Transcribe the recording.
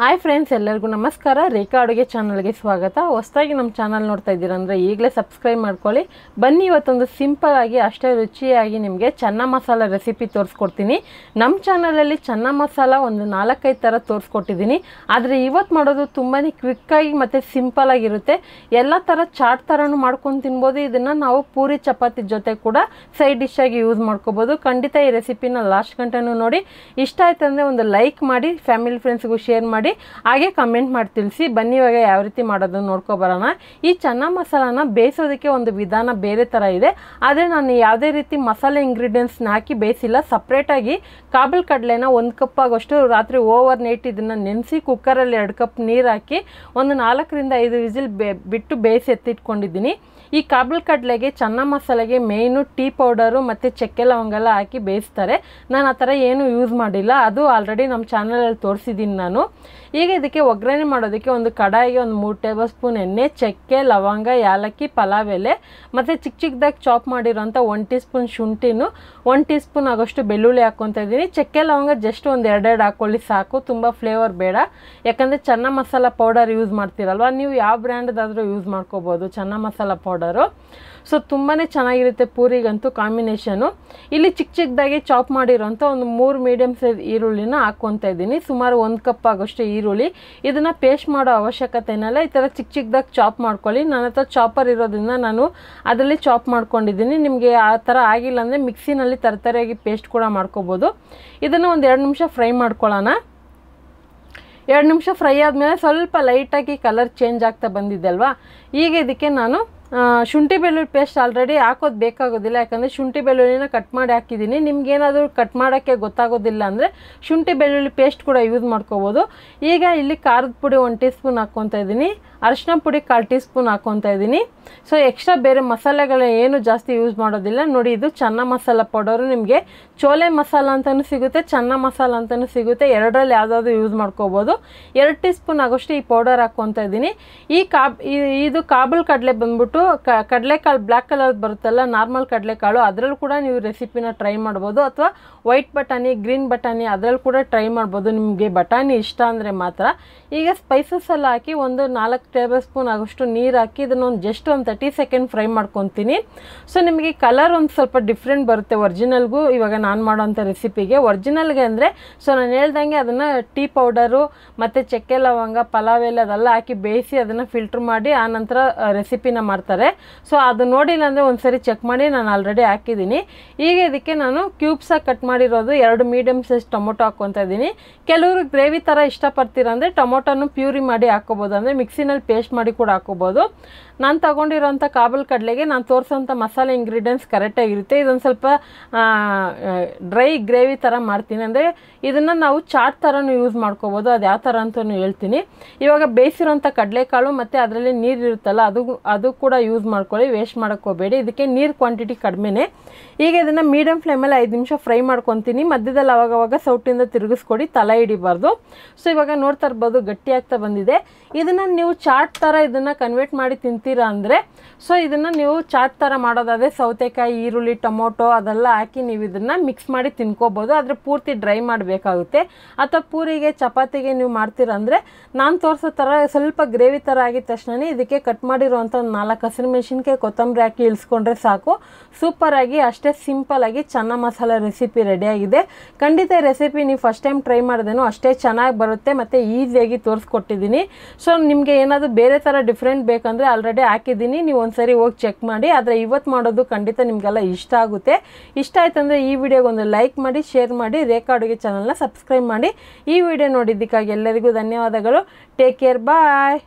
Hi friends, ಎಲ್ಲರಿಗೂ ನಮಸ್ಕಾರ. ರೇಖಾ ಅಡುಗೆ ಚಾನಲ್ಗೆ ಸ್ವಾಗತ. ಹೊಸದಾಗಿ ನಮ್ಮ ಚಾನಲ್ ನೋಡ್ತಾ ಇದ್ದೀರಾ ಅಂದರೆ ಈಗಲೇ ಸಬ್ಸ್ಕ್ರೈಬ್ ಮಾಡ್ಕೊಳ್ಳಿ. ಬನ್ನಿ, ಇವತ್ತೊಂದು ಸಿಂಪಲ್ ಆಗಿ ಅಷ್ಟೇ ರುಚಿಯಾಗಿ ನಿಮಗೆ ಚೆನ್ನ ಮಸಾಲ ರೆಸಿಪಿ ತೋರಿಸ್ಕೊಡ್ತೀನಿ. ನಮ್ಮ ಚಾನಲಲ್ಲಿ ಚೆನ್ನ ಮಸಾಲ ಒಂದು 4-5 ಥರ ತೋರಿಸ್ಕೊಟ್ಟಿದ್ದೀನಿ. ಆದರೆ ಇವತ್ತು ಮಾಡೋದು ತುಂಬಾ ಕ್ವಿಕ್ಕಾಗಿ ಮತ್ತು ಸಿಂಪಲ್ ಆಗಿರುತ್ತೆ. ಎಲ್ಲ ಥರ ಚಾಟ್ ಥರನೂ ಮಾಡ್ಕೊಂಡು ತಿನ್ಬೋದು. ಇದನ್ನು ನಾವು ಪೂರಿ ಚಪಾತಿ ಜೊತೆ ಕೂಡ ಸೈಡ್ ಡಿಶ್ ಆಗಿ ಯೂಸ್ ಮಾಡ್ಕೋಬೋದು. ಖಂಡಿತ ಈ ರೆಸಿಪಿನ ಲಾಸ್ಟ್ ಗಂಟೆನೂ ನೋಡಿ. ಇಷ್ಟ ಆಯ್ತು ಅಂದರೆ ಒಂದು ಲೈಕ್ ಮಾಡಿ, ಫ್ಯಾಮಿಲಿ ಫ್ರೆಂಡ್ಸ್ಗೂ ಶೇರ್ ಮಾಡಿ, ಹಾಗೆ ಕಮೆಂಟ್ ಮಾಡಿ ತಿಳಿಸಿ. ಬನ್ನಿ, ಇವಾಗ ಯಾವ ರೀತಿ ಮಾಡೋದನ್ನು ನೋಡ್ಕೊಬರೋಣ. ಈ ಚೆನ್ನ ಮಸಾಲಾನ ಬೇಯಿಸೋದಕ್ಕೆ ಒಂದು ವಿಧಾನ ಬೇರೆ ಥರ ಇದೆ. ಆದರೆ ನಾನು ಯಾವುದೇ ರೀತಿ ಮಸಾಲೆ ಇಂಗ್ರೀಡಿಯೆಂಟ್ಸ್ನ ಹಾಕಿ ಬೇಯಿಸಿಲ್ಲ. ಸಪ್ರೇಟಾಗಿ ಕಾಬಲ್ ಕಡಲೆನ 1 ಕಪ್ ಆಗೋಷ್ಟು ರಾತ್ರಿ ಓವರ್ ನೈಟ್ ಇದನ್ನು ನೆನೆಸಿ ಕುಕ್ಕರಲ್ಲಿ 2 ಕಪ್ ನೀರು ಹಾಕಿ ಒಂದು 4-5 ವಿಸಿಲ್ ಬಿಟ್ಟು ಬೇಯಿಸಿ ಎತ್ತಿಟ್ಕೊಂಡಿದ್ದೀನಿ. ಈ ಕಾಬಲ್ ಕಡಲೆಗೆ ಚೆನ್ನ ಮಸಾಲೆಗೆ ಮೇಯ್ನು ಟೀ ಪೌಡರು ಮತ್ತು ಚಕ್ಕೆ ಲವಂಗೆಲ್ಲ ಹಾಕಿ ಬೇಯಿಸ್ತಾರೆ. ನಾನು ಆ ಥರ ಏನೂ ಯೂಸ್ ಮಾಡಿಲ್ಲ. ಅದು ಆಲ್ರೆಡಿ ನಮ್ಮ ಚಾನಲಲ್ಲಿ ತೋರಿಸಿದ್ದೀನಿ ನಾನು. ಈಗ ಇದಕ್ಕೆ ಒಗ್ಗರಣೆ ಮಾಡೋದಕ್ಕೆ ಒಂದು ಕಡಾಯಿಗೆ ಒಂದು 3 ಟೇಬಲ್ ಸ್ಪೂನ್ ಎಣ್ಣೆ, ಚಕ್ಕೆ, ಲವಂಗ, ಯಾಲಕ್ಕಿ, ಪಲಾವ್ ಎಲೆ ಮತ್ತು ಚಿಕ್ಕದಾಗಿ ಚಾಪ್ ಮಾಡಿರೋಂಥ 1 ಟೀ ಸ್ಪೂನ್ ಶುಂಠಿನೂ 1 ಟೀ ಸ್ಪೂನ್ ಆಗೋಷ್ಟು ಬೆಳ್ಳುಳ್ಳಿ ಹಾಕ್ಕೊತಾ ಇದ್ದೀನಿ. ಚಕ್ಕೆ ಲವಂಗ ಜಸ್ಟ್ ಒಂದು 2 ಹಾಕ್ಕೊಳ್ಳಿ ಸಾಕು, ತುಂಬ ಫ್ಲೇವರ್ ಬೇಡ. ಯಾಕಂದರೆ ಚೆನ್ನ ಮಸಾಲ ಪೌಡರ್ ಯೂಸ್ ಮಾಡ್ತೀರಲ್ವ, ನೀವು ಯಾವ ಬ್ರ್ಯಾಂಡ್ದಾದರೂ ಯೂಸ್ ಮಾಡ್ಕೋಬೋದು ಚೆನ್ನ ಮಸಾಲ ಪೌಡರು. ಸೊ ತುಂಬಾ ಚೆನ್ನಾಗಿರುತ್ತೆ ಪೂರಿಗಂತೂ ಕಾಂಬಿನೇಷನು. ಇಲ್ಲಿ ಚಿಕ್ಕದಾಗಿ ಚಾಪ್ ಮಾಡಿರೋಂಥ ಒಂದು 3 ಮೀಡಿಯಮ್ ಸೈಜ್ ಈರುಳ್ಳಿನ ಹಾಕ್ಕೊತಾ ಇದ್ದೀನಿ. ಸುಮಾರು 1 ಕಪ್ ಆಗೋಷ್ಟು ಈರುಳ್ಳಿ. ಇದನ್ನು ಪೇಸ್ಟ್ ಮಾಡೋ ಅವಶ್ಯಕತೆ ಏನಿಲ್ಲ. ಈ ಥರ ಚಿಕ್ಕದಾಗಿ ಚಾಪ್ ಮಾಡ್ಕೊಳ್ಳಿ. ನನ್ನ ಹತ್ರ ಚಾಪರ್ ಇರೋದ್ರಿಂದ ನಾನು ಅದರಲ್ಲಿ ಚಾಪ್ ಮಾಡ್ಕೊಂಡಿದ್ದೀನಿ. ನಿಮಗೆ ಆ ಥರ ಆಗಿಲ್ಲ ಅಂದರೆ ಮಿಕ್ಸಿನಲ್ಲಿ ತರತರಿಯಾಗಿ ಪೇಸ್ಟ್ ಕೂಡ ಮಾಡ್ಕೋಬೋದು. ಇದನ್ನು ಒಂದು 2 ನಿಮಿಷ ಫ್ರೈ ಮಾಡ್ಕೊಳ್ಳೋಣ. 2 ನಿಮಿಷ ಫ್ರೈ ಆದಮೇಲೆ ಸ್ವಲ್ಪ ಲೈಟಾಗಿ ಕಲರ್ ಚೇಂಜ್ ಆಗ್ತಾ ಬಂದಿದೆ ಅಲ್ವಾ. ಈಗ ಇದಕ್ಕೆ ನಾನು ಶುಂಠಿ ಬೆಳ್ಳುಳ್ಳಿ ಪೇಸ್ಟ್ ಆಲ್ರೆಡಿ ಹಾಕೋದು ಬೇಕಾಗೋದಿಲ್ಲ. ಯಾಕಂದರೆ ಶುಂಠಿ ಬೆಳ್ಳುಳ್ಳಿನ ಕಟ್ ಮಾಡಿ ಹಾಕಿದ್ದೀನಿ. ನಿಮ್ಗೇನಾದರೂ ಕಟ್ ಮಾಡೋಕ್ಕೆ ಗೊತ್ತಾಗೋದಿಲ್ಲ ಅಂದರೆ ಶುಂಠಿ ಬೆಳ್ಳುಳ್ಳಿ ಪೇಸ್ಟ್ ಕೂಡ ಯೂಸ್ ಮಾಡ್ಕೋಬೋದು. ಈಗ ಇಲ್ಲಿ ಖಾರದ ಪುಡಿ 1 ಟೀ ಸ್ಪೂನ್ ಹಾಕ್ಕೊತಾ ಇದ್ದೀನಿ. ಅರಿಶಿನ ಪುಡಿ 1/4 ಟೀ ಸ್ಪೂನ್ ಹಾಕ್ಕೊತಾ ಇದ್ದೀನಿ. ಸೊ ಎಕ್ಸ್ಟ್ರಾ ಬೇರೆ ಮಸಾಲೆಗಳ ಏನು ಜಾಸ್ತಿ ಯೂಸ್ ಮಾಡೋದಿಲ್ಲ. ನೋಡಿ, ಇದು ಚೆನ್ನ ಮಸಾಲ ಪೌಡರು. ನಿಮಗೆ ಚೋಲೆ ಮಸಾಲ ಅಂತಲೂ ಸಿಗುತ್ತೆ, ಚೆನ್ನ ಮಸಾಲ ಅಂತಲೂ ಸಿಗುತ್ತೆ. ಎರಡರಲ್ಲಿ ಯಾವುದಾದ್ರು ಯೂಸ್ ಮಾಡ್ಕೋಬೋದು. 2 ಟೀ ಸ್ಪೂನ್ ಆಗೋಷ್ಟು ಈ ಪೌಡರ್ ಹಾಕ್ಕೊತಾ ಇದ್ದೀನಿ. ಇದು ಕಾಬಲ್ ಕಡಲೆ ಬಂದ್ಬಿಟ್ಟು ಕಡಲೆಕಾಳು ಬ್ಲ್ಯಾಕ್ ಕಲರ್ ಬರುತ್ತಲ್ಲ, ನಾರ್ಮಲ್ ಕಡಲೆಕಾಳು, ಅದರಲ್ಲೂ ಕೂಡ ನೀವು ರೆಸಿಪಿನ ಟ್ರೈ ಮಾಡ್ಬೋದು. ಅಥವಾ ವೈಟ್ ಬಟಾಣಿ, ಗ್ರೀನ್ ಬಟಾಣಿ, ಅದರಲ್ಲಿ ಕೂಡ ಟ್ರೈ ಮಾಡ್ಬೋದು, ನಿಮಗೆ ಬಟಾಣಿ ಇಷ್ಟ ಅಂದರೆ ಮಾತ್ರ. ಈಗ ಸ್ಪೈಸಸ್ ಎಲ್ಲ ಹಾಕಿ ಒಂದು 4 ಟೇಬಲ್ ಸ್ಪೂನ್ ಆಗೋಷ್ಟು ನೀರು ಹಾಕಿ ಇದನ್ನು ಜಸ್ಟ್ ಒಂದು 30 ಸೆಕೆಂಡ್ ಫ್ರೈ ಮಾಡ್ಕೊತೀನಿ. ಸೊ ನಿಮಗೆ ಕಲರ್ ಒಂದು ಸ್ವಲ್ಪ ಡಿಫ್ರೆಂಟ್ ಬರುತ್ತೆ ಒರಿಜಿನಲ್ಗೂ ಇವಾಗ ನಾನು ಮಾಡೋಂಥ ರೆಸಿಪಿಗೆ. ಒರಿಜಿನಲ್ಗೆ ಅಂದರೆ ಸೊ ನಾನು ಹೇಳ್ದಂಗೆ ಅದನ್ನು ಟೀ ಪೌಡರು ಮತ್ತು ಚಕ್ಕೆ ಲವಂಗ, ಪಲಾವ್ ಎಲೆ ಅದೆಲ್ಲ ಹಾಕಿ ಬೇಯಿಸಿ ಅದನ್ನು ಫಿಲ್ಟ್ರ್ ಮಾಡಿ ಆನಂತರ ರೆಸಿಪಿನ ಮಾಡ್ತಾರೆ. ಸೊ ಅದು ನೋಡಿಲ್ಲ ಅಂದರೆ ಒಂದು ಸರಿ ಚೆಕ್ ಮಾಡಿ, ನಾನು ಆಲ್ರೆಡಿ ಹಾಕಿದ್ದೀನಿ. ಈಗ ಇದಕ್ಕೆ ನಾನು ಕ್ಯೂಬ್ಸಾಗಿ ಕಟ್ ಮಾಡಿರೋದು 2 ಮೀಡಿಯಮ್ ಸೈಜ್ ಟೊಮೊಟೊ ಹಾಕ್ಕೊತಾ ಇದ್ದೀನಿ. ಕೆಲವರು ಗ್ರೇವಿ ಥರ ಇಷ್ಟಪಡ್ತೀರ ಅಂದರೆ ಟೊಮೊಟೊನು ಪ್ಯೂರಿ ಮಾಡಿ ಹಾಕ್ಕೋಬೋದು, ಅಂದರೆ ಮಿಕ್ಸಿನಲ್ಲಿ ಪೇಸ್ಟ್ ಮಾಡಿ ಕೂಡ ಹಾಕ್ಕೋಬೋದು. ನಾನು ತೊಗೊಂಡಿರೋಂಥ ಕಾಬಲ್ ಕಡಲೆಗೆ ನಾನು ತೋರಿಸೋಂಥ ಮಸಾಲೆ ಇಂಗ್ರೀಡಿಯೆಂಟ್ಸ್ ಕರೆಕ್ಟಾಗಿರುತ್ತೆ. ಇದೊಂದು ಸ್ವಲ್ಪ ಡ್ರೈ ಗ್ರೇವಿ ಥರ ಮಾಡ್ತೀನಿ. ಅಂದರೆ ಇದನ್ನು ನಾವು ಚಾಟ್ ಥರನೂ ಯೂಸ್ ಮಾಡ್ಕೋಬೋದು. ಅದು ಯಾವ ಥರ ಅಂತಲೂ ಹೇಳ್ತೀನಿ. ಇವಾಗ ಬೇಯಿಸಿರೋಂಥ ಕಡಲೆಕಾಳು ಮತ್ತು ಅದರಲ್ಲಿ ನೀರು ಇರುತ್ತಲ್ಲ, ಅದು ಕೂಡ ಯೂಸ್ ಮಾಡ್ಕೊಳ್ಳಿ, ವೇಸ್ಟ್ ಮಾಡೋಕ್ಕೆ ಹೋಗಬೇಡಿ. ಇದಕ್ಕೆ ನೀರು ಕ್ವಾಂಟಿಟಿ ಕಡಿಮೆನೇ. ಈಗ ಇದನ್ನು ಮೀಡಿಯಮ್ ಫ್ಲೇಮಲ್ಲಿ 5 ನಿಮಿಷ ಫ್ರೈ ಮಾಡ್ಕೊತೀನಿ. ಮಧ್ಯದಲ್ಲಿ ಅವಾಗವಾಗ ಸೌಟಿಂದ ತಿರುಗಿಸ್ಕೊಡಿ, ತಲೆ ಹಿಡಿಬಾರ್ದು. ಸೊ ಇವಾಗ ನೋಡ್ತಾ ಇರ್ಬೋದು ಗಟ್ಟಿ ಆಗ್ತಾ ಬಂದಿದೆ. ಇದನ್ನು ನೀವು ಚಾಟ್ ಥರ ಇದನ್ನು ಕನ್ವರ್ಟ್ ಮಾಡಿ ತಿಂತೀರಾ ಅಂದರೆ, ಸೊ ಇದನ್ನು ನೀವು ಚಾಟ್ ಥರ ಮಾಡೋದಾದರೆ ಸೌತೆಕಾಯಿ, ಈರುಳ್ಳಿ, ಟೊಮೊಟೊ ಅದೆಲ್ಲ ಹಾಕಿ ನೀವು ಇದನ್ನು ಮಿಕ್ಸ್ ಮಾಡಿ ತಿನ್ಕೋಬೋದು. ಆದರೆ ಪೂರ್ತಿ ಡ್ರೈ ಮಾಡಬೇಕಾಗುತ್ತೆ. ಅಥವಾ ಪೂರಿಗೆ, ಚಪಾತಿಗೆ ನೀವು ಮಾಡ್ತೀರಾ ಅಂದರೆ ನಾನು ತೋರಿಸೋ ಥರ ಸ್ವಲ್ಪ ಗ್ರೇವಿ ಥರ ಆಗಿದ ತಕ್ಷಣ ಇದಕ್ಕೆ ಕಟ್ ಮಾಡಿರೋವಂಥ ಒಂದು 4 ಹಸಿರುಮೆಣಸಿನ್ಕಾಯಿ, ಕೊತ್ತಂಬರಿ ಹಾಕಿ ಇಳಿಸ್ಕೊಂಡ್ರೆ ಸಾಕು. ಸೂಪರಾಗಿ ಅಷ್ಟೇ ಸಿಂಪಲ್ಲಾಗಿ ಚೆನ್ನ ಮಸಾಲ ರೆಸಿಪಿ ರೆಡಿಯಾಗಿದೆ. ಖಂಡಿತ ಈ ರೆಸಿಪಿ ನೀವು ಫಸ್ಟ್ ಟೈಮ್ ಟ್ರೈ ಮಾಡಿದೇನೋ ಅಷ್ಟೇ ಚೆನ್ನಾಗಿ ಬರುತ್ತೆ ಮತ್ತು ಈಸಿಯಾಗಿ ತೋರಿಸ್ಕೊಟ್ಟಿದ್ದೀನಿ. ಸೊ ನಿಮಗೆ ಏನಾದರೂ ಬೇರೆ ಥರ ಡಿಫ್ರೆಂಟ್ ಬೇಕಂದರೆ ಆಲ್ರೆಡಿ ಹಾಕಿದ್ದೀನಿ, ನೀವು ಒಂದ್ಸರಿ ಹೋಗಿ ಚೆಕ್ ಮಾಡಿ. ಆದರೆ ಇವತ್ತು ಮಾಡೋದು ಖಂಡಿತ ನಿಮಗೆಲ್ಲ ಇಷ್ಟ ಆಗುತ್ತೆ. ಇಷ್ಟ ಆಯ್ತಂದರೆ ಈ ವಿಡಿಯೋಗೆ ಒಂದು ಲೈಕ್ ಮಾಡಿ, ಶೇರ್ ಮಾಡಿ, ರೇಖಾ ಅಡುಗೆ ಚಾನಲ್ನ ಸಬ್ಸ್ಕ್ರೈಬ್ ಮಾಡಿ. ಈ ವಿಡಿಯೋ ನೋಡಿದ್ದಕ್ಕಾಗಿ ಎಲ್ಲರಿಗೂ ಧನ್ಯವಾದಗಳು. ಟೇಕ್ ಕೇರ್, ಬಾಯ್.